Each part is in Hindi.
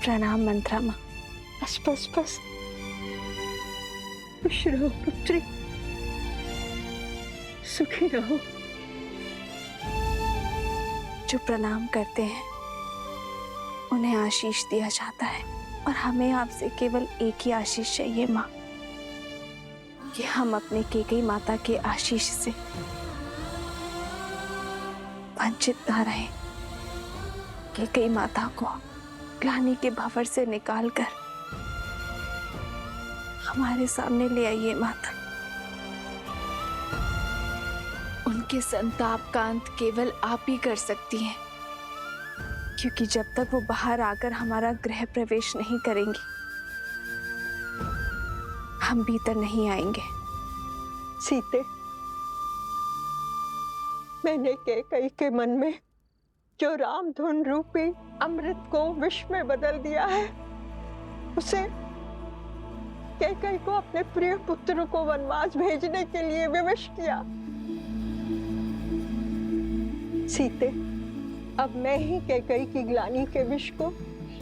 प्रणाम मंत्रा माँ। बस बस बस, खुश रहो पुत्री, सुखी रहो। जो प्रणाम करते हैं उन्हें आशीष दिया जाता है, और हमें आपसे केवल एक ही आशीष चाहिए माँ, कि हम अपने कैकेयी माता के आशीष से वंचित ना रहें। कैकेयी माता को ग्लानि के भंवर से निकालकर हमारे सामने ले आइए माता। उनके संताप का अंत केवल आप ही कर सकती हैं, क्योंकि जब तक वो बाहर आकर हमारा गृह प्रवेश नहीं करेंगी, हम भीतर नहीं आएंगे। सीते, मैंने कैकेयी के मन में जो रामधुन रूपी अमृत को विष में बदल दिया है, उसे कैकेयी को अपने प्रिय पुत्र को वनवास भेजने के लिए विवश किया। सीते, अब मैं ही कैकेयी की ग्लानि के विष को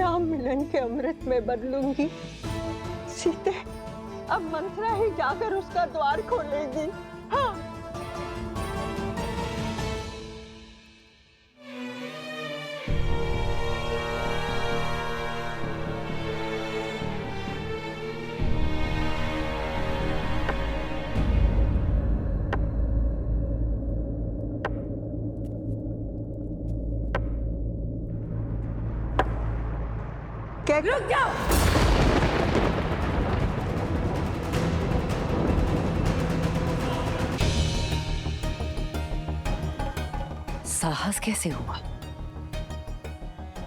राम मिलन के अमृत में बदलूंगी। सीते, अब मंत्रा ही जाकर उसका द्वार खोलेगी। हाँ। रुक जाओ। साहस कैसे हुआ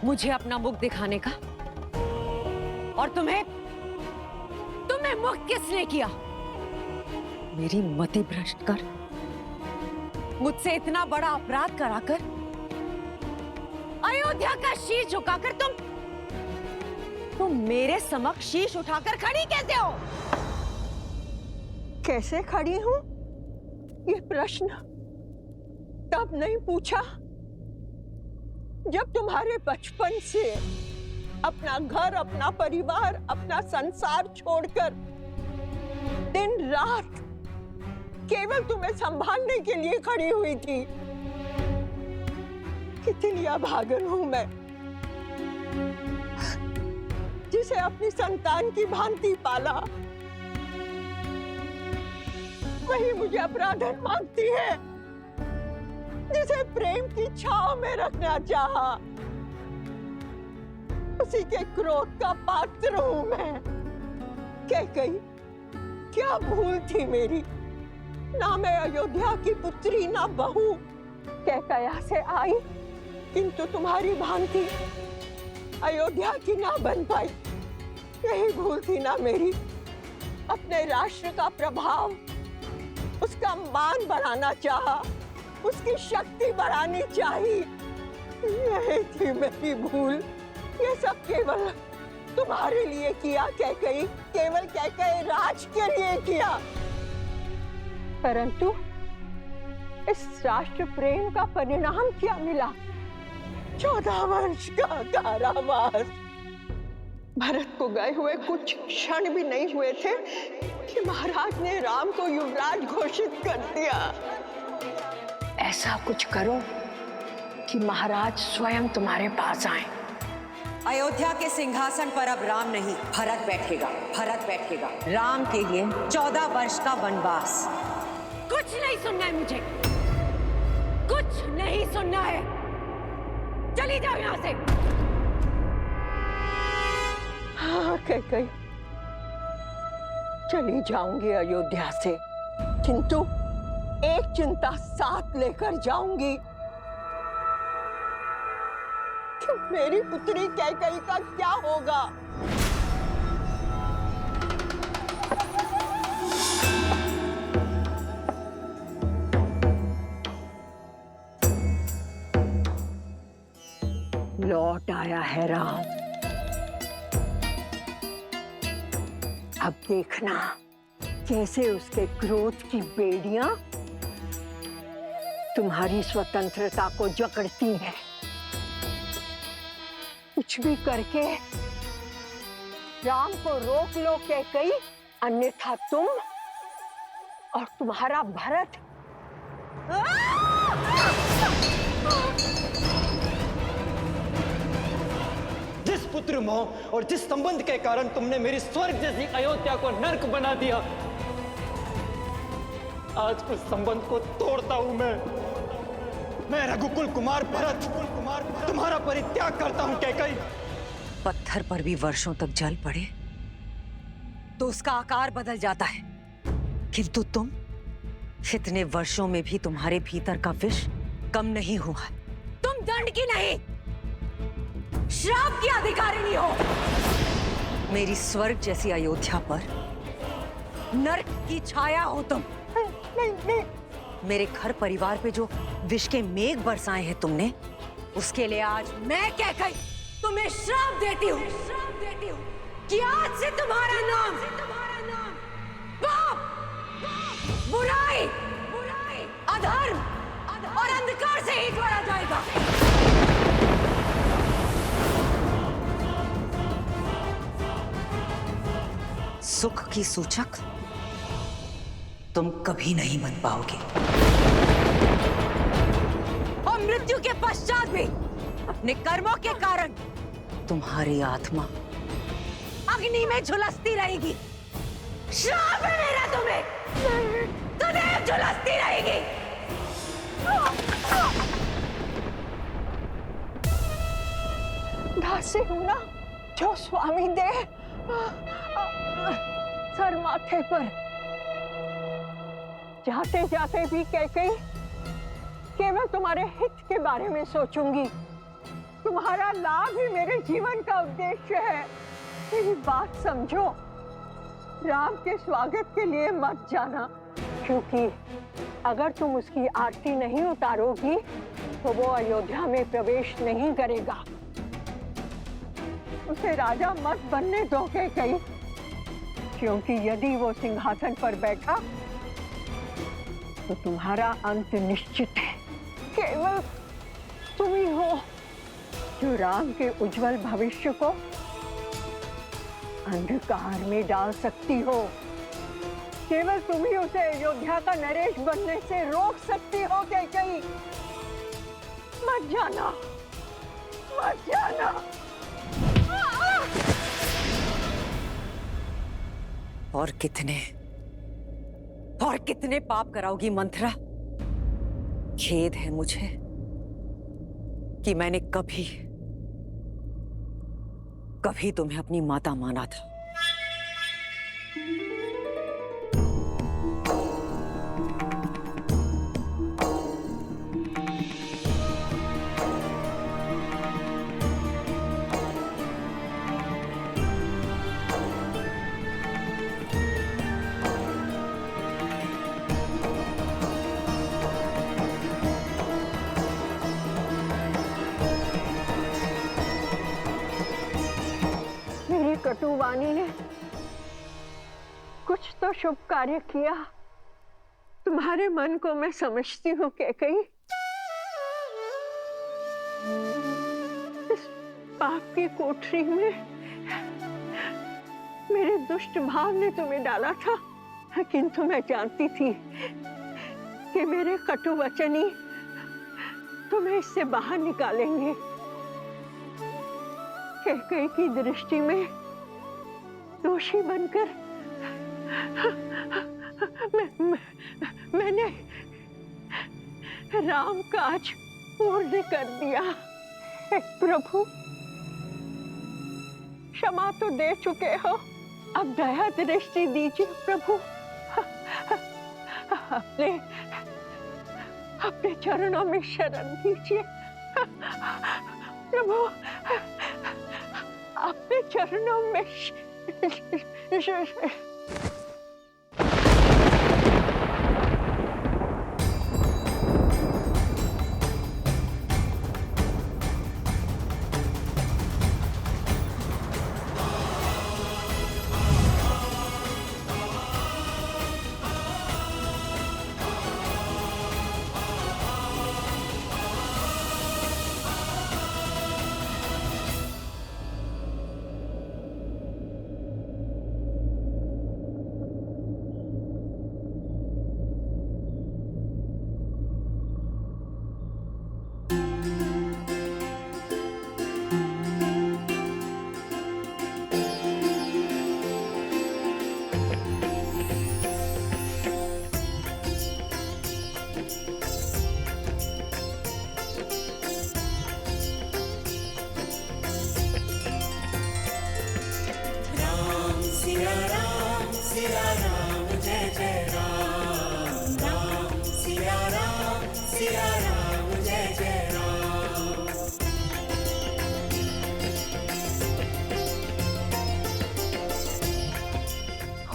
मुझे अपना मुख दिखाने का? और तुम्हें मुक्त किसने किया? मेरी मति भ्रष्ट कर, मुझसे इतना बड़ा अपराध कराकर, अयोध्या का शीश झुकाकर तुम मेरे समक्ष शीश उठाकर खड़ी कैसे हो? कैसे खड़ी हूं? ये प्रश्न तब नहीं पूछा जब तुम्हारे बचपन से अपना घर, अपना परिवार, अपना संसार छोड़कर दिन रात केवल तुम्हें संभालने के लिए खड़ी हुई थी। कितनी अभागन हूं मैं, जिसे अपनी संतान की भांति पाला, वही मुझे अपराधन मानती है, जिसे प्रेम की छांव में रखना चाहा, उसी के क्रोध का पात्र हूं मैं। कैकेयी, क्या भूल थी मेरी? ना मैं अयोध्या की पुत्री, ना बहू। कैकेयी से आई, किंतु तुम्हारी भांति अयोध्या की ना बन पाई। यही भूल थी ना मेरी। अपने राष्ट्र का प्रभाव, उसका मान बढ़ाना चाहा, उसकी शक्ति बढ़ानी चाहिए। यही थी मेरी भूल। ये सब केवल तुम्हारे लिए किया कैकेयी, केवल कैकेयी राज के लिए किया। परंतु इस राष्ट्र प्रेम का परिणाम क्या मिला? 14 वर्ष का कारावास। भरत को गए हुए कुछ क्षण भी नहीं हुए थे कि महाराज ने राम को युवराज घोषित कर दिया। ऐसा कुछ करो कि महाराज स्वयं तुम्हारे पास आए। अयोध्या के सिंहासन पर अब राम नहीं, भरत बैठेगा। भरत बैठेगा। राम के लिए 14 वर्ष का वनवास। कुछ नहीं सुनना है मुझे, कुछ नहीं सुनना है। चली जाओ यहाँ से। हाँ कैकेयी, चली जाऊंगी अयोध्या से, किंतु एक चिंता साथ लेकर जाऊंगी कि मेरी पुत्री कैकेयी का क्या होगा। लौट आया है राम। अब देखना कैसे उसके क्रोध की बेड़ियां तुम्हारी स्वतंत्रता को जकड़ती हैं। कुछ भी करके राम को रोक लो कैकई, अन्यथा तुम और तुम्हारा भरत। जिस पुत्र मोह और जिस संबंध के कारण तुमने मेरी स्वर्ग जैसी अयोध्या को नर्क बना दिया, आज उस संबंध को तोड़ता हूं मैं रघुकुल कुमार भरत तुम्हारा परित्याग करता हूं कैकई। पत्थर पर भी वर्षों तक जल पड़े तो उसका आकार बदल जाता है, किंतु तुम, इतने वर्षों में भी तुम्हारे भीतर का विष कम नहीं हुआ। तुम दंड की नहीं, श्राप की अधिकारिणी हो। मेरी स्वर्ग जैसी अयोध्या पर नरक की छाया हो तुम। नहीं। मेरे घर परिवार पे जो विष के मेघ बरसाए हैं तुमने, उसके लिए आज मैं कैकई तुम्हें श्राप देती हूँ कि आज से तुम्हारा नाम पाप, बुराई, अधर्म और अंधकार से ही जोड़ा जाएगा। सुख की सूचक तुम कभी नहीं बन पाओगे, और मृत्यु के पश्चात भी अपने कर्मों के कारण तुम्हारी आत्मा अग्नि में झुलसती रहेगी। श्राप है मेरा तुम्हें, सदैव झुलसती रहेगी। दासी हूं ना, जो स्वामी दे सर माथे पर। जाते जाते भी कैकई केवल तुम्हारे हित के बारे में सोचूंगी। तुम्हारा लाभ ही मेरे जीवन का उद्देश्य है। मेरी बात समझो, राम के स्वागत के लिए मत जाना, क्योंकि अगर तुम उसकी आरती नहीं उतारोगी तो वो अयोध्या में प्रवेश नहीं करेगा। उसे राजा मत बनने दो कैकई, क्योंकि यदि वो सिंहासन पर बैठा तो तुम्हारा अंत निश्चित है। केवल तुम ही हो जो राम के उज्जवल भविष्य को अंधकार में डाल सकती हो। केवल तुम ही उसे अयोध्या का नरेश बनने से रोक सकती हो कैकई। मत जाना, मत जाना। और कितने पाप कराओगी मंथरा? खेद है मुझे कि मैंने कभी तुम्हें अपनी माता माना था। कटुवाणी ने कुछ तो शुभ कार्य किया। तुम्हारे मन को मैं समझती हूँ कैकई। इस पाप की कोठरी में मेरे दुष्ट भाव ने तुम्हें डाला था, किंतु मैं जानती थी कि मेरे कटु वचन ही तुम्हें इससे बाहर निकालेंगे। कैकई की दृष्टि में दोषी बनकर मैंने राम काज पूर्ण कर दिया। हे प्रभु, क्षमा तो दे चुके हो, अब दया दृष्टि दीजिए प्रभु। अपने चरणों में शरण दीजिए प्रभु, अपने चरणों में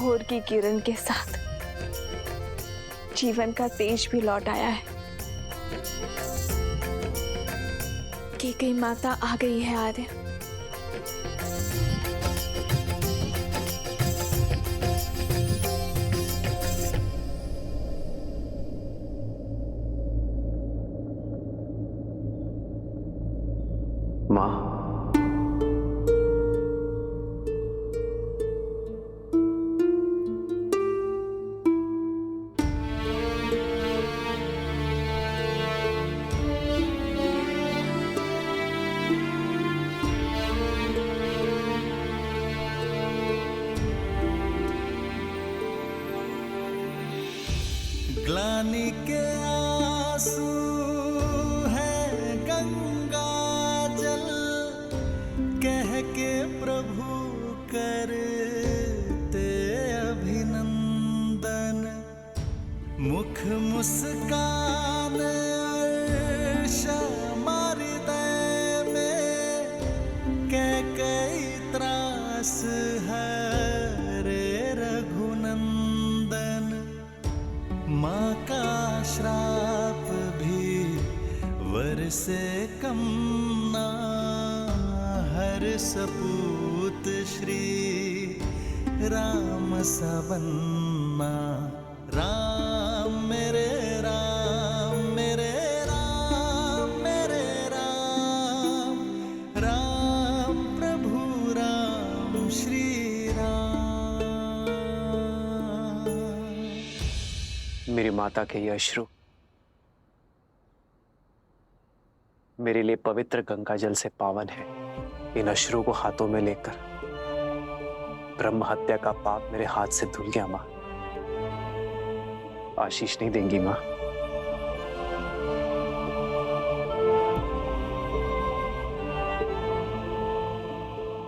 भोर की किरण के साथ जीवन का तेज भी लौट आया है। कैकेयी माता आ गई है आर्य। माँ, ग्लानि के आंसू है गंगा जल, कह के प्रभु करते अभिनंदन। मुख मुस्कान क्षमा हृदय में, कैकेयी त्रास हरे रघुनंदन। माँ का श्राप भी वर से कम ना, हर सपूत श्री राम सा बनना। राम मेरे राम मेरे राम मेरे राम, राम प्रभु राम श्री राम। मेरी माता के ये अश्रु मेरे लिए पवित्र गंगा जल से पावन है। इन अश्रु को हाथों में लेकर ब्रह्म हत्या का पाप मेरे हाथ से धुल गया। माँ, आशीष नहीं देंगी माँ?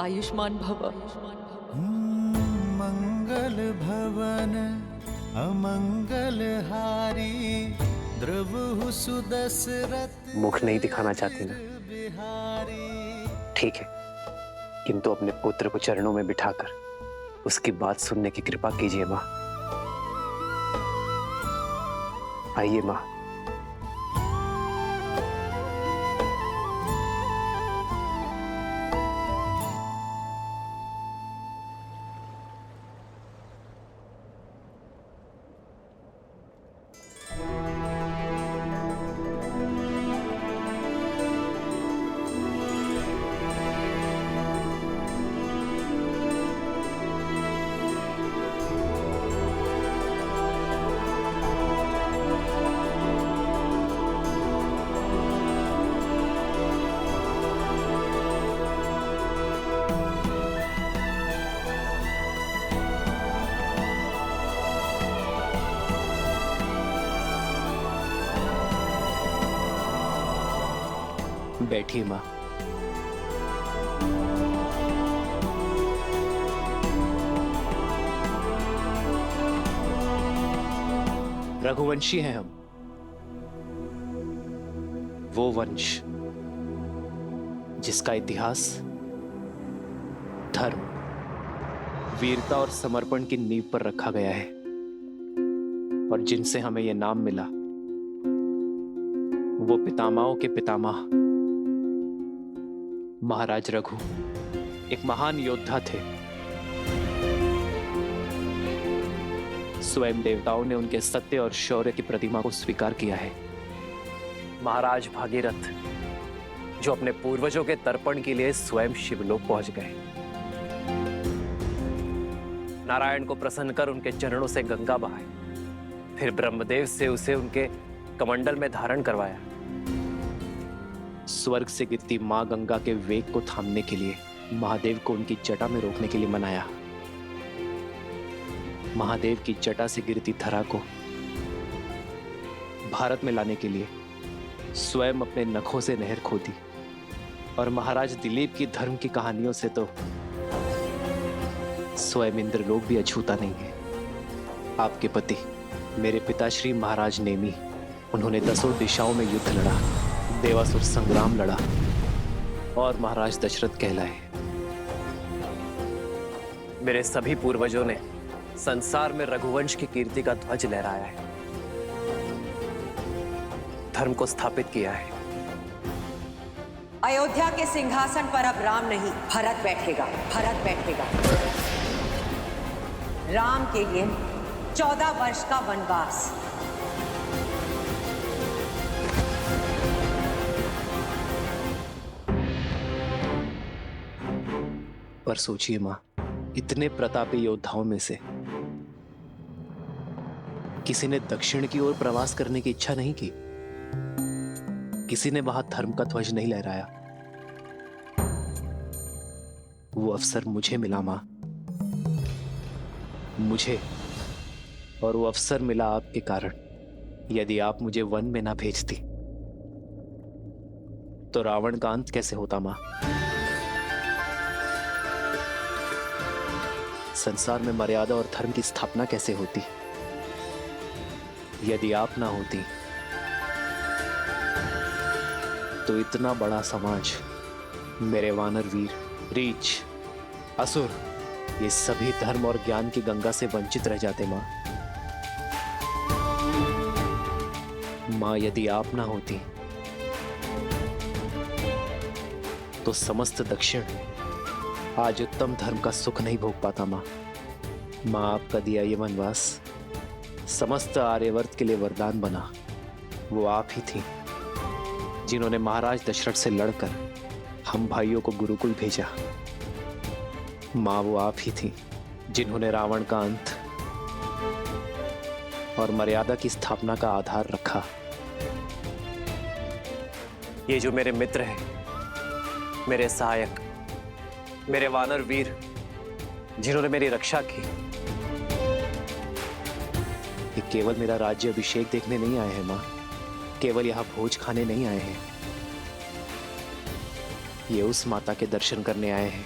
आयुष्मान भव। मंगल भवन अमंगल हारी, द्रवहु सुदशरथ मुख नहीं दिखाना चाहती ना? बिहारी। ठीक है, किंतु अपने पुत्र को चरणों में बिठाकर उसकी बात सुनने की कृपा कीजिए माँ। आइए माँ। बैठिए माँ। रघुवंशी हैं हम, वो वंश जिसका इतिहास धर्म, वीरता और समर्पण की नींव पर रखा गया है, और जिनसे हमें यह नाम मिला वो पितामहों के पितामह महाराज रघु एक महान योद्धा थे। स्वयं देवताओं ने उनके सत्य और शौर्य की प्रतिमा को स्वीकार किया है। महाराज भागीरथ जो अपने पूर्वजों के तर्पण के लिए स्वयं शिवलोक पहुंच गए, नारायण को प्रसन्न कर उनके चरणों से गंगा बहाई, फिर ब्रह्मदेव से उसे उनके कमंडल में धारण करवाया। स्वर्ग से गिरती मां गंगा के वेग को थामने के लिए महादेव को उनकी जटा में रोकने के लिए मनाया। महादेव की जटा से गिरती धरा को भारत में लाने के लिए स्वयं अपने नखों से नहर खोदी। और महाराज दिलीप की धर्म की कहानियों से तो स्वयं इंद्रलोक भी अछूता नहीं है। आपके पति मेरे पिताश्री महाराज नेमी, उन्होंने 10 दिशाओं में युद्ध लड़ा, देवासुर संग्राम लड़ा और महाराज दशरथ कहलाए। मेरे सभी पूर्वजों ने संसार में रघुवंश की कीर्ति का ध्वज लहराया है, धर्म को स्थापित किया है। अयोध्या के सिंहासन पर अब राम नहीं, भरत बैठेगा। भरत बैठेगा। राम के लिए 14 वर्ष का वनवास। पर सोचिए मां, इतने प्रतापी योद्धाओं में से किसी ने दक्षिण की ओर प्रवास करने की इच्छा नहीं की, किसी ने वहां धर्म का ध्वज नहीं लहराया। वो अवसर मुझे मिला मां, मुझे, और वो अवसर मिला आपके कारण। यदि आप मुझे वन में ना भेजती तो रावण का अंत कैसे होता मां? संसार में मर्यादा और धर्म की स्थापना कैसे होती यदि आप ना होती? तो इतना बड़ा समाज, मेरे वानर वीर, रीछ, असुर, ये सभी धर्म और ज्ञान की गंगा से वंचित रह जाते मां। मां, यदि आप ना होती तो समस्त दक्षिण आज उत्तम धर्म का सुख नहीं भोग पाता मां। मां, आपका दिया ये वनवास समस्त आर्यवर्त के लिए वरदान बना। वो आप ही थी जिन्होंने महाराज दशरथ से लड़कर हम भाइयों को गुरुकुल भेजा। मां, वो आप ही थी जिन्होंने रावण का अंत और मर्यादा की स्थापना का आधार रखा। ये जो मेरे मित्र हैं, मेरे सहायक, मेरे वानर वीर, जिन्होंने मेरी रक्षा की, ये केवल मेरा राज्य अभिषेक देखने नहीं आए हैं मां, केवल यहां भोज खाने नहीं आए हैं। ये उस माता के दर्शन करने आए हैं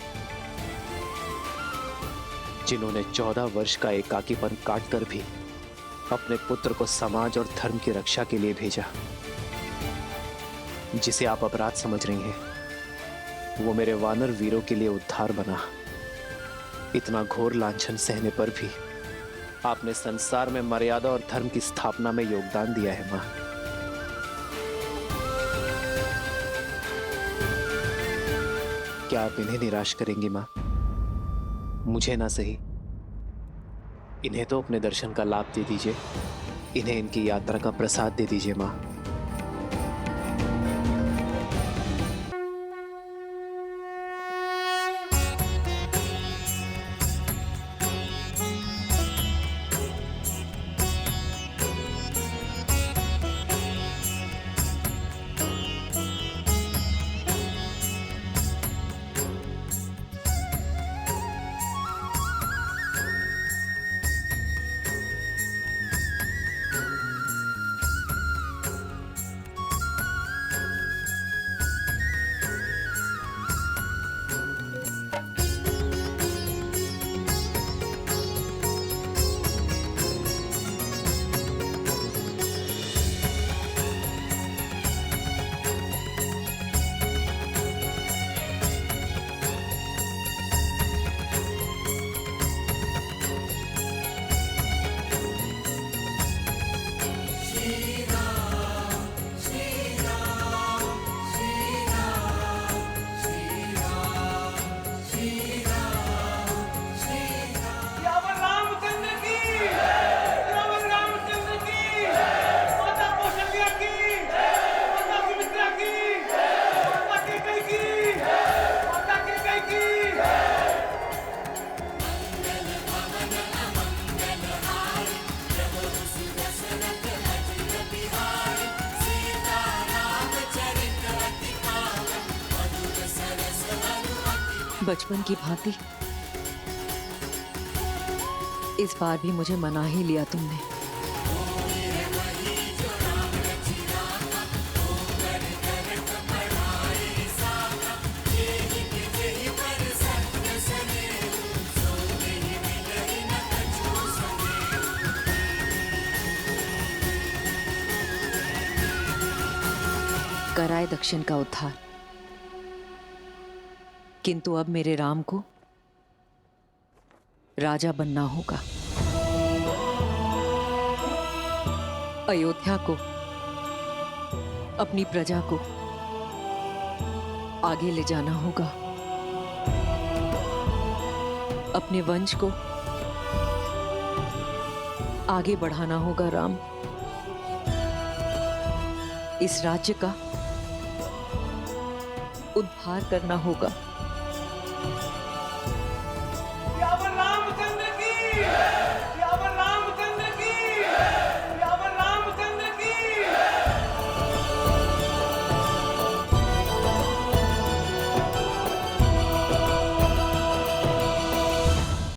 जिन्होंने 14 वर्ष का एकाकीपन काटकर भी अपने पुत्र को समाज और धर्म की रक्षा के लिए भेजा। जिसे आप अपराध समझ रही हैं, वो मेरे वानर वीरों के लिए उद्धार बना। इतना घोर लांछन सहने पर भी आपने संसार में मर्यादा और धर्म की स्थापना में योगदान दिया है मां। क्या आप इन्हें निराश करेंगी मां? मुझे ना सही, इन्हें तो अपने दर्शन का लाभ दे दीजिए, इन्हें इनकी यात्रा का प्रसाद दे दीजिए मां। बचपन की भांति इस बार भी मुझे मना ही लिया तुमने। कराए दक्षिण का उद्धार, किंतु अब मेरे राम को राजा बनना होगा। अयोध्या को, अपनी प्रजा को आगे ले जाना होगा। अपने वंश को आगे बढ़ाना होगा राम। इस राज्य का उद्धार करना होगा। रामचंद्र की